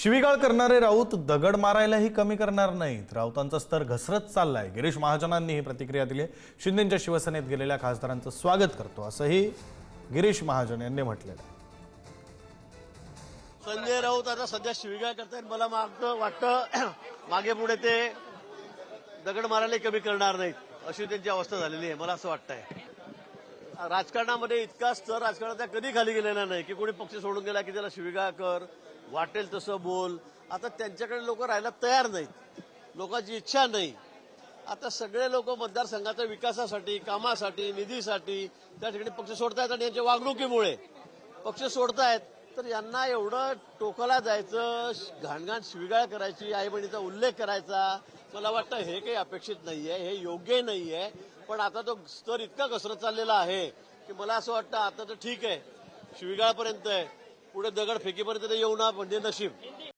शिवीगाळ करणारे राऊत दगड मारायलाही कमी करणार नाहीत. राऊतांचा स्तर घसरत चाललाय. गिरीश महाजनांनी ही प्रतिक्रिया दिली. शिंदेंच्या शिवसेनेत गेलेल्या खासदारांचं स्वागत करतो असंही गिरीश महाजन यांनी म्हटलेलं आहे. संजय राऊत आता सध्या शिवीगाळ करतायत. मला वाटतं मागे पुढे ते दगड मारायला कमी करणार नाहीत अशी त्यांची अवस्था झालेली आहे. मला असं वाटतंय राजकारणामध्ये इतका स्तर राजकारणात कधी खाली गेलेला नाही की कोणी पक्ष सोडून गेला की त्याला शिवीगाळ कर, वाटेल तसं बोल. आता त्यांच्याकडे लोक राहायला तयार नाहीत, लोकांची इच्छा नाही. आता सगळे लोक मतदारसंघाच्या विकासासाठी, कामासाठी, निधीसाठी त्या ठिकाणी पक्ष सोडतायत आणि यांच्या वागणुकीमुळे पक्ष सोडतायत. तर यांना एवढं टोकाला जायचं, घाणघाण शिवीगाळ करायची, आई बहिणीचा उल्लेख करायचा, मला वाटतं हे काही अपेक्षित नाहीये, हे योग्य नाहीये. पण आता तो स्तर इतका घसरत चाललेला आहे की मला असं वाटतं आता तर ठीक आहे, शिवीगाळपर्यंत आहे, पुढे दगड फेकीपर्यंत येऊ ना म्हणजे नशीब.